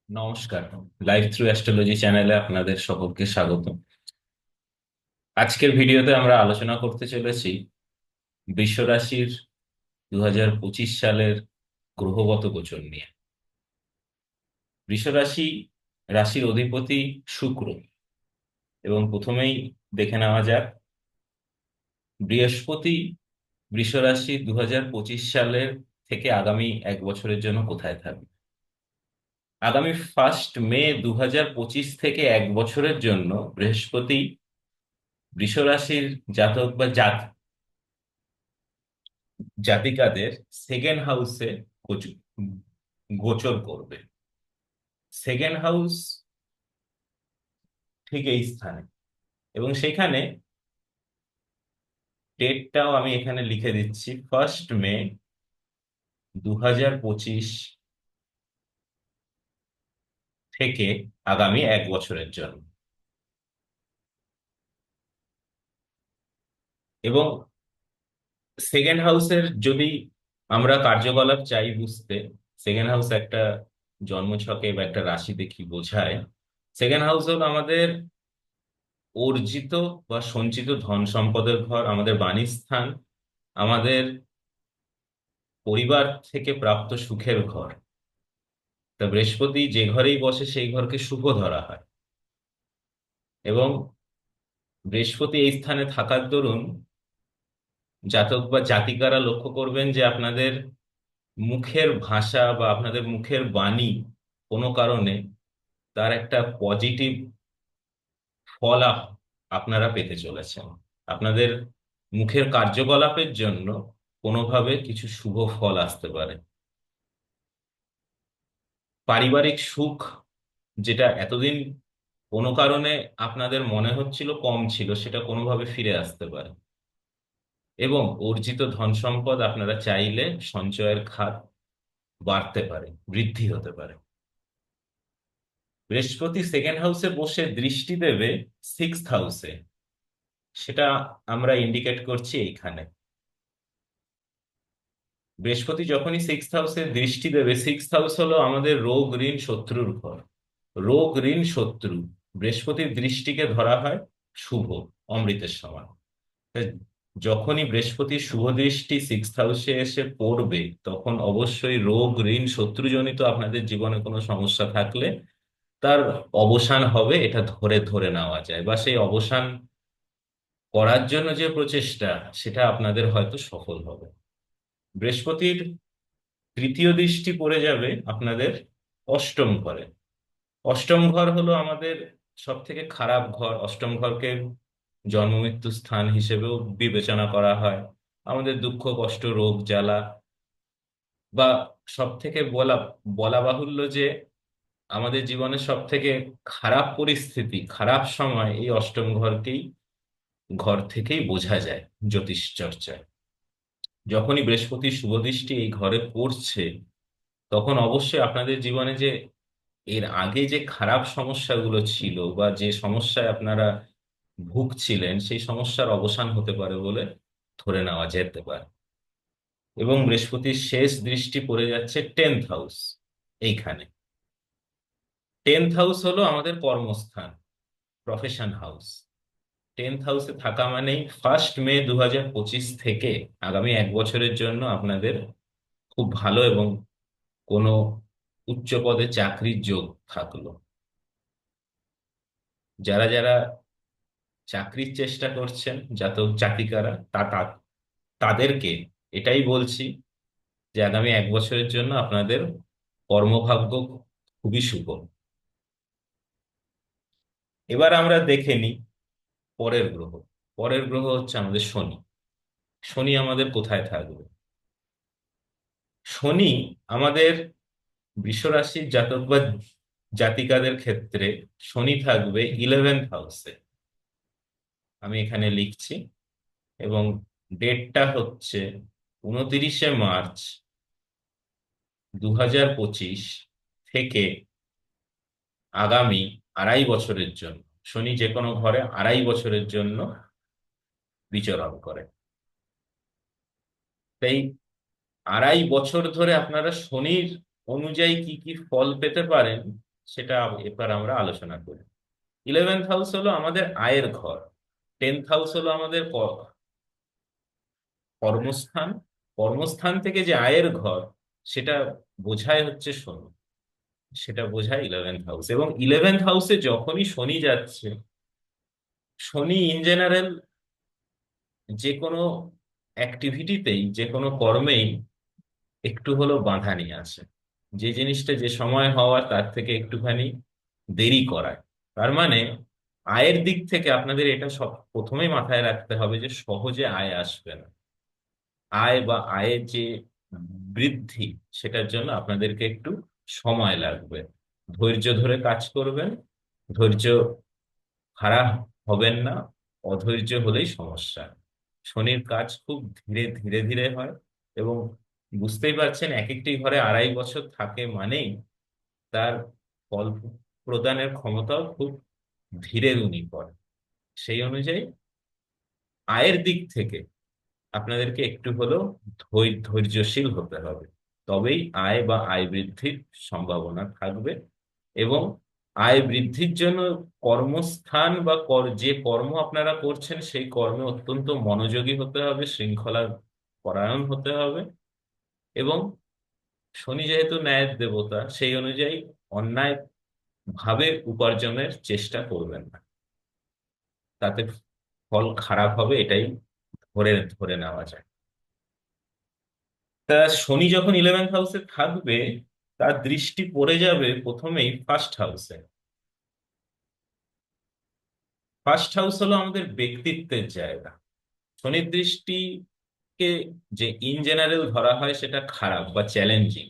নমস্কার। Life through astrology চ্যানেলে আপনাদের সকলকে স্বাগত। আজকের ভিডিওতে আমরা আলোচনা করতে চলেছি বৃষ রাশির 2025 সালের গ্রহগত গোচর নিয়ে। বৃষ রাশি রাশির অধিপতি শুক্র, এবং প্রথমেই দেখে নেওয়া যাক বৃহস্পতি বৃষ রাশি 2025 সালের থেকে আগামী এক বছরের জন্য কোথায় থাকবে। আগামী 1 মে 2025 থেকে এক বছরের জন্য বৃহস্পতি বৃষ রাশির জাতক বা জাতিকাদের সেকেন্ড হাউসে গোচর গোচর করবে। সেকেন্ড হাউস ঠিক এই স্থানে, এবং সেখানে ডেটটাও আমি এখানে লিখে দিচ্ছি, 1 মে 2025 থেকে আগামী এক বছরের জন্য। এবং সেকেন্ড হাউসের যদি আমরা কার্যকলাপ চাই বুঝতে, সেকেন্ড হাউস একটা জন্মছকে বা একটা রাশিতে কি বোঝায়। সেকেন্ড হাউস হলো আমাদের অর্জিত বা সঞ্চিত ধন সম্পদের ঘর, আমাদের বাণীস্থান, আমাদের পরিবার থেকে প্রাপ্ত সুখের ঘর। তা বৃহস্পতি যে ঘরেই বসে সেই ঘরকে শুভ ধরা হয়। এবং বৃহস্পতি এই স্থানে থাকার দরুন জাতক বা জাতিকারা লক্ষ্য করবেন যে আপনাদের মুখের ভাষা বা আপনাদের মুখের বাণী কোনো কারণে তার একটা পজিটিভ ফল আপনারা পেতে চলেছেন। আপনাদের মুখের কার্যকলাপের জন্য কোনোভাবে কিছু শুভ ফল আসতে পারে। পারিবারিক সুখ, যেটা এতদিন কোনো কারণে আপনাদের মনে হচ্ছিল কম ছিল, সেটা কোনোভাবে ফিরে আসতে পারে। এবং অর্জিত ধন সম্পদ আপনারা চাইলে সঞ্চয়ের খাত বাড়তে পারে, বৃদ্ধি হতে পারে। বৃহস্পতি সেকেন্ড হাউসে বসে দৃষ্টি দেবে সিক্সথ হাউসে, সেটা আমরা ইন্ডিকেট করছি এইখানে। বৃহস্পতি যখনই সিক্সথ হাউসে দৃষ্টি দেবে, সিক্সথ হাউস হলো আমাদের রোগ ঋণ শত্রুর ঘর। রোগ ঋণ শত্রু বৃহস্পতির দৃষ্টিকে ধরা হয় শুভ, অমৃতের সমান। তাই যখনই বৃহস্পতির শুভ দৃষ্টি সিক্সথ হাউসে এসে পড়বে, তখন অবশ্যই রোগ ঋণ শত্রুজনিত আপনাদের জীবনে কোনো সমস্যা থাকলে তার অবসান হবে, এটা ধরে ধরে নেওয়া যায়। বা সেই অবসান করার জন্য যে প্রচেষ্টা, সেটা আপনাদের হয়তো সফল হবে। বৃহস্পতির তৃতীয় দৃষ্টি পড়ে যাবে আপনাদের অষ্টম ঘরে। অষ্টম ঘর হলো আমাদের সব থেকে খারাপ ঘর। অষ্টম ঘরকে জন্ম মৃত্যু স্থান হিসেবেও বিবেচনা করা হয়। আমাদের দুঃখ কষ্ট রোগ জ্বালা, বা সব থেকে বলা বলা বাহুল্য যে আমাদের জীবনের সব থেকে খারাপ পরিস্থিতি, খারাপ সময় এই অষ্টম ঘর থেকেই বোঝা যায় জ্যোতিষ চর্চায়। যখনই বৃহস্পতির শুভ দৃষ্টি এই ঘরে পড়ছে, তখন অবশ্যই আপনাদের জীবনে যে এর আগে যে খারাপ সমস্যাগুলো ছিল বা যে সমস্যায় আপনারা ভুগছিলেন, সেই সমস্যার অবসান হতে পারে বলে ধরে নেওয়া যেতে পারে। এবং বৃহস্পতির শেষ দৃষ্টি পড়ে যাচ্ছে টেন্থ হাউস এইখানে। টেন্থ হাউস হলো আমাদের কর্মস্থান, প্রফেশন হাউস। টেন্থ হাউসে থাকা মানেই 1 মে 2025 থেকে আগামী এক বছরের জন্য আপনাদের খুব ভালো এবং কোনো উচ্চ পদে চাকরির যোগ থাকলো। যারা যারা চাকরির চেষ্টা করছেন জাতক জাতিকারা, তাদেরকে এটাই বলছি যে আগামী এক বছরের জন্য আপনাদের কর্মভাগ্য খুবই শুভ। এবার আমরা দেখে নিই পরের গ্রহ। পরের গ্রহ হচ্ছে আমাদের শনি। শনি আমাদের কোথায় থাকবে? শনি আমাদের বৃষরাশির জাতক বা জাতিকাদের ক্ষেত্রে শনি থাকবে 11th হাউসে। আমি এখানে লিখছি, এবং ডেটটা হচ্ছে 29 মার্চ 2025 থেকে আগামী আড়াই বছরের জন্য। শনি যে কোনো ঘরে আড়াই বছরের জন্য বিচরণ করে। তাই আড়াই বছর ধরে আপনারা শনির অনুযায়ী কি কি ফল পেতে পারেন, সেটা এবার আমরা আলোচনা করি। 11th হাউস হলো আমাদের আয়ের ঘর। 10th হাউস হলো আমাদের কর্মস্থান। কর্মস্থান থেকে যে আয়ের ঘর, সেটা বোঝায় হচ্ছে শনি। সেটা বোঝায় 11th হাউস। এবং 11th হাউসে যখনই শনি যাচ্ছে, শনি ইন জেনারেল যে কোনো অ্যাক্টিভিটিতেই, যে কোনো কর্মেই একটু হলেও বাধা নিয়ে আসে। যে জিনিসটা যে সময় হওয়ার তার থেকে একটুখানি দেরি করায়। তার মানে আয়ের দিক থেকে আপনাদের এটা সব প্রথমেই মাথায় রাখতে হবে যে সহজে আয় আসবে না। আয় বা আয়ের যে বৃদ্ধি, সেটার জন্য আপনাদেরকে একটু সময় লাগবে। ধৈর্য ধরে কাজ করবেন। ধৈর্য হারা হবেন না। অধৈর্য হলেই সমস্যা। শনির কাজ খুব ধীরে ধীরে ধীরে হয়। এবং বুঝতেই পারছেন, এক একটি ঘরে 2.5 বছর থাকে মানেই তার ফল প্রদানের ক্ষমতাও খুব ধীরে উনি করেন। সেই অনুযায়ী আয়ের দিক থেকে আপনাদেরকে একটু হলেও ধৈর্যশীল হতে হবে। তবেই আয় বা আয় বৃদ্ধির সম্ভাবনা থাকবে। এবং আয় বৃদ্ধির জন্য কর্মস্থান বা যে কর্ম আপনারা করছেন সেই কর্মে অত্যন্ত মনোযোগী হতে হবে, শৃঙ্খলা পরায়ণ হতে হবে। এবং শনি যেহেতু ন্যায়ের দেবতা, সেই অনুযায়ী অন্যায় ভাবে উপার্জনের চেষ্টা করবেন না। তাতে ফল খারাপ হবে, এটাই ধরে ধরে নেওয়া যায়। তা শনি যখন 11th হাউসে থাকবে, তার দৃষ্টি পড়ে যাবে প্রথমেই ফার্স্ট হাউসে। ফার্স্ট হাউস হলো আমাদের ব্যক্তিত্বের জায়গা। শনির দৃষ্টিকে যে ইন জেনারেল ধরা হয় সেটা খারাপ বা চ্যালেঞ্জিং।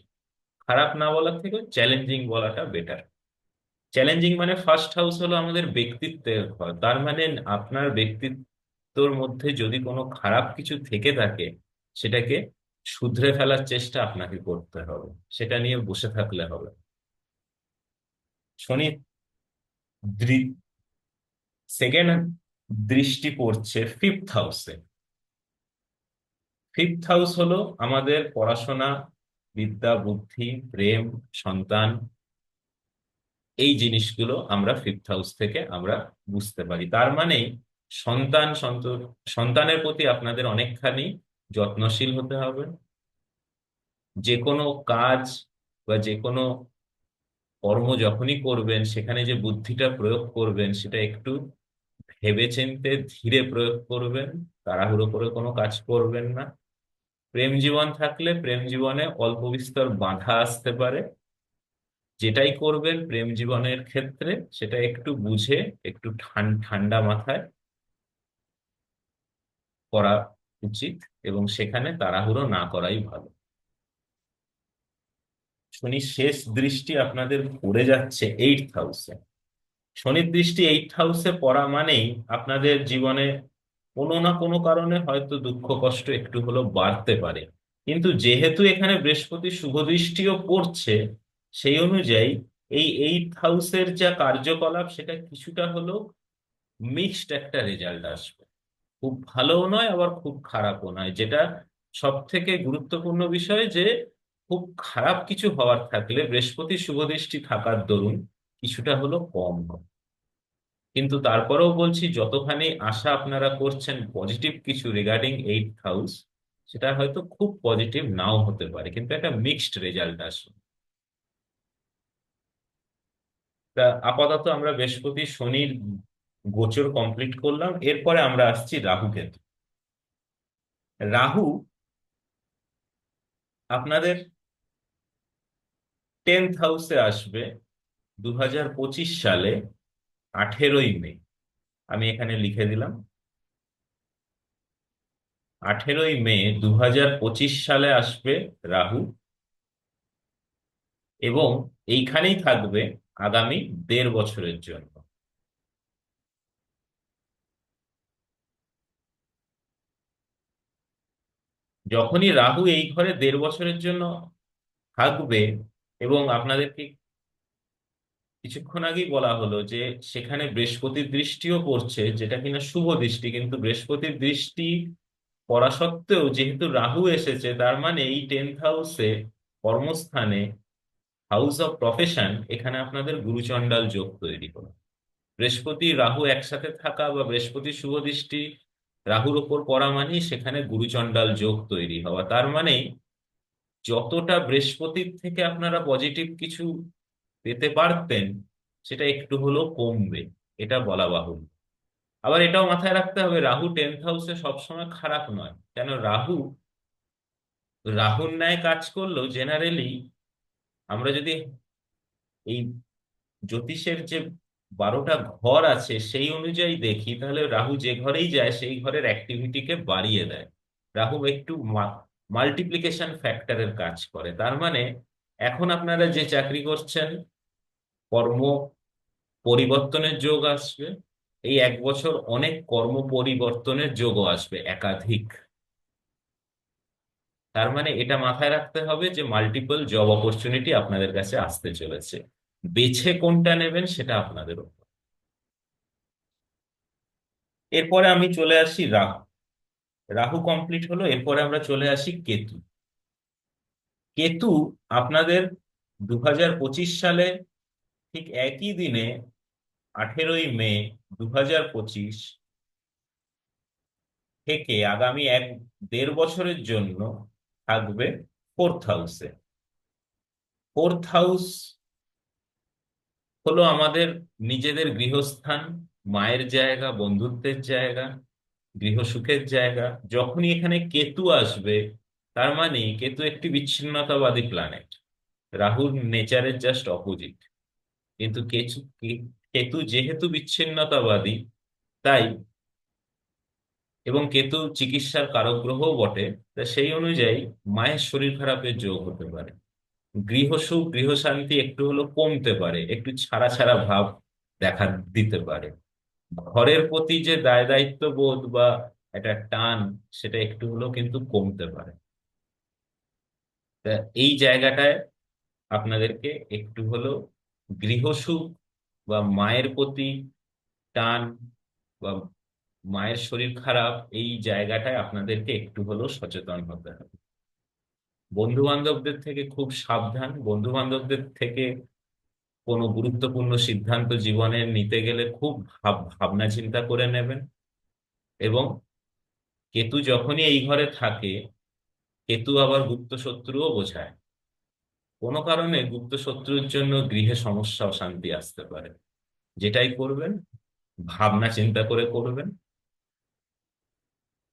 খারাপ না বলার থেকে চ্যালেঞ্জিং বলাটা বেটার। চ্যালেঞ্জিং মানে ফার্স্ট হাউস হলো আমাদের ব্যক্তিত্বের ঘর। তার মানে আপনার ব্যক্তিত্বর মধ্যে যদি কোনো খারাপ কিছু থেকে থাকে, সেটাকে শুধরে ফেলার চেষ্টা আপনাকে করতে হবে। সেটা নিয়ে বসে থাকলে হবে। শনি সেকেন্ড দৃষ্টি পড়ছে ফিফথ হাউসে। ফিফথ হাউস হলো আমাদের পড়াশোনা, বিদ্যা, বুদ্ধি, প্রেম, সন্তান। এই জিনিসগুলো আমরা ফিফথ হাউস থেকে আমরা বুঝতে পারি। তার মানে সন্তানের প্রতি আপনাদের অনেকখানি যত্নশীল হতে হবে। যে কোনো কাজ বা যে কোনো কর্ম যখনই করবেন, সেখানে যে বুদ্ধিটা প্রয়োগ করবেন সেটা একটু ভেবেচিন্তে ধীরে প্রয়োগ করবেন। তাড়াহুড়ো করে কোনো কাজ করবেন না। প্রেম জীবন থাকলে প্রেম জীবনে অল্প বিস্তর বাধা আসতে পারে। যেটাই করবেন প্রেম জীবনের ক্ষেত্রে, সেটা একটু বুঝে, একটু ঠান্ডা মাথায় করা উচিত। এবং সেখানে তাড়াহুড়ো না করাই ভালো। শনি শেষ দৃষ্টি আপনাদের পড়ে যাচ্ছে এইটথ হাউসে। শনির দৃষ্টি এইটথ হাউসে পড়া মানেই আপনাদের জীবনে কোনো না কোনো কারণে হয়তো দুঃখ কষ্ট একটু হলেও বাড়তে পারে। কিন্তু যেহেতু এখানে বৃহস্পতি শুভ দৃষ্টিও পড়ছে, সেই অনুযায়ী এই এইটথ হাউসের যা কার্যকলাপ, সেটা কিছুটা হলেও মিক্সড একটা রেজাল্ট আসবে। খুব ভালোও নয়, আবার খুব খারাপও নয়। যেটা সব থেকে গুরুত্বপূর্ণ বিষয় যে খুব খারাপ কিছু হওয়ার থাকলে বৃহস্পতি শুভ দৃষ্টি থাকার দরুন কিছুটা হলো কম হয়। কিন্তু তারপরেও বলছি, যতখানি আশা আপনারা করছেন পজিটিভ কিছু রিগার্ডিং এইটথ হাউস, সেটা হয়তো খুব পজিটিভ নাও হতে পারে, কিন্তু একটা মিক্সড রেজাল্ট আসবে। তা আপাতত আমরা বৃহস্পতি শনির গোচর কমপ্লিট করলাম। এরপরে আমরা আসছি রাহু কেতু। রাহু আপনাদের 10th হাউসে আসবে 2025 সালে 18ই মে। আমি এখানে লিখে দিলাম 18ই মে 2025 সালে আসবে রাহু। এবং এইখানেই থাকবে আগামী 1.5 বছরের জন্য। যখনই রাহু এই ঘরে 1.5 বছরের জন্য থাকবে, এবং আপনাদেরকে কিছুক্ষণ আগেই বলা হলো যে সেখানে বৃহস্পতির দৃষ্টিও পড়ছে, যেটা কিনা শুভ দৃষ্টি, কিন্তু বৃহস্পতির দৃষ্টি পড়া সত্ত্বেও যেহেতু রাহু এসেছে, তার মানে এই 10th হাউসে কর্মস্থানে হাউস অফ প্রফেশন, এখানে আপনাদের গুরুচণ্ডাল যোগ তৈরি হলো। বৃহস্পতি রাহু একসাথে থাকা বা বৃহস্পতি শুভ দৃষ্টি রাহুর ওপর পড়া মানেই সেখানে গুরুচণ্ডাল যোগ তৈরি হওয়া। তার মানে যতটা বৃহস্পতির থেকে আপনারা পজিটিভ কিছু পেতে পারতেন, সেটা একটু হলেও কমবে, এটা বলা বাহুল্য। আবার এটাও মাথায় রাখতে হবে, রাহু 10th হাউসে সবসময় খারাপ নয়। কেন, রাহু রাহুর ন্যায় কাজ করলেও জেনারেলি আমরা যদি এই জ্যোতিষের যে 12টা ঘর আছে সেই অনুযায়ী দেখি, তাহলে রাহু যে ঘরেই যায় সেই ঘরের অ্যাক্টিভিটিকে বাড়িয়ে দেয়। রাহু একটু মাল্টিপ্লিকেশন ফ্যাক্টরের কাজ করে। তার মানে এখন আপনারা যে চাকরি করছেন, কর্ম পরিবর্তনের যোগ আসবে। এই 1 বছর অনেক কর্ম পরিবর্তনের যোগও আসবে, একাধিক। তার মানে এটা মাথায় রাখতে হবে যে মাল্টিপল জব অপরচুনিটি আপনাদের কাছে আসতে চলেছে। বেছে কোনটা নেবেন সেটা আপনাদের উপর। এরপরে আমি চলে আসি রাহু। রাহু কমপ্লিট হলো, এরপরে আমরা চলে আসি কেতু। কেতু আপনাদের 2025 সালে ঠিক একই দিনে 18ই মে 2025 থেকে আগামী 1-1.5 বছরের জন্য থাকবে 4th হাউসে। 4th হাউস হলো আমাদের নিজেদের গৃহস্থান, মায়ের জায়গা, বন্ধুত্বের জায়গা, গৃহসুখের জায়গা। যখনই এখানে কেতু আসবে, তার মানে কেতু একটি বিচ্ছিন্নতাবাদী প্ল্যানেট, রাহুর নেচারের জাস্ট অপোজিট। কিন্তু কেতু যেহেতু বিচ্ছিন্নতাবাদী, তাই, এবং কেতু চিকিৎসার কারক গ্রহও বটে, তা সেই অনুযায়ী মায়ের শরীর খারাপের যোগ হতে পারে। গৃহসুখ গৃহশান্তি একটু হলো কমতে পারে, একটু ছাড়া ছাড়া ভাব দেখা দিতে পারে। ঘরের প্রতি যে দায় দায়িত্ব বোধ বা একটা টান, সেটা একটু হলেও কিন্তু কমতে পারে। তা এই জায়গাটায় আপনাদেরকে একটু হলেও গৃহসুখ বা মায়ের প্রতি টান বা মায়ের শরীর খারাপ, এই জায়গাটায় আপনাদেরকে একটু হলেও সচেতন হতে হবে। বন্ধু বান্ধবদের থেকে খুব সাবধান। বন্ধু বান্ধবদের থেকে কোনো গুরুত্বপূর্ণ সিদ্ধান্ত জীবনে নিতে গেলে খুব ভাবনা চিন্তা করে নেবেন। এবং কেতু যখনই এই ঘরে থাকে, কেতু আবার গুপ্ত শত্রুও বোঝায়। কোনো কারণে গুপ্ত শত্রুর জন্য গৃহে সমস্যা অশান্তি আসতে পারে। যেটাই করবেন ভাবনা চিন্তা করে করবেন।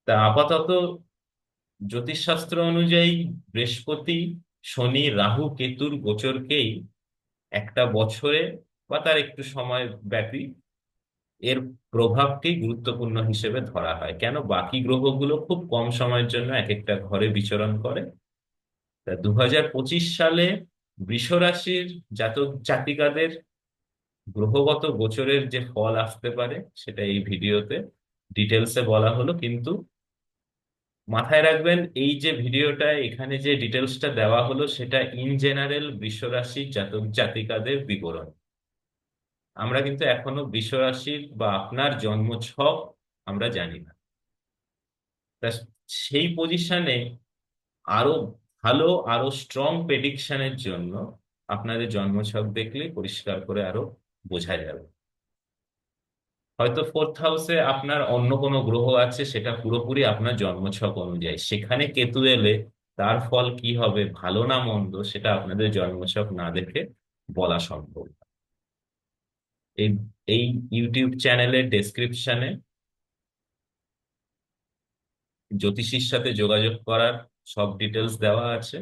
তা আপাতত জ্যোতিষশাস্ত্র অনুযায়ী বৃহস্পতি, শনি, রাহু, কেতুর গোচরকেই একটা বছরে বা তার একটু সময় ব্যাপী এর প্রভাবকেই গুরুত্বপূর্ণ হিসেবে ধরা হয়। কেন, বাকি গ্রহগুলো খুব কম সময়ের জন্য এক একটা ঘরে বিচরণ করে। তা 2025 সালে বৃষ রাশির জাতক জাতিকাদের গ্রহগত গোচরের যে ফল আসতে পারে, সেটা এই ভিডিওতে ডিটেলসে বলা হলো। কিন্তু মাথায় রাখবেন, এই যে ভিডিওটা এখানে যে ডিটেলসটা দেওয়া হলো, সেটা ইন জেনারেল বৃষ রাশির জাতক জাতিকাদের বিবরণ। আমরা কিন্তু এখনো বৃষ রাশির বা আপনার জন্ম ছক আমরা জানি না। তা সেই পজিশনে আরো ভালো, আরো স্ট্রং প্রেডিকশনের জন্য আপনাদের জন্মছক দেখলে পরিষ্কার করে আরো বোঝা যাবে। হয়তো 4th হাউসে আপনার অন্য কোনো গ্রহ আছে, সেটা পুরোপুরি আপনার জন্মছক অনুযায়ী। সেখানে কেতু এলে তার ফল কি হবে, ভালো না মন্দ, সেটা আপনাদের জন্মছক না দেখে বলা সম্ভব না। এই এই ইউটিউব চ্যানেলের ডেসক্রিপশনে জ্যোতিষীর সাথে যোগাযোগ করার সব ডিটেলস দেওয়া আছে।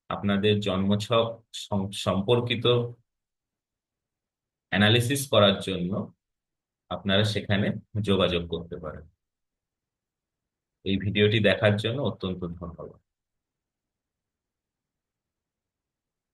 আপনাদের জন্মছক সম্পর্কিত অ্যানালিসিস করার জন্য আপনারা সেখানে যোগাযোগ করতে পারেন। এই ভিডিওটি দেখার জন্য অত্যন্ত ধন্যবাদ।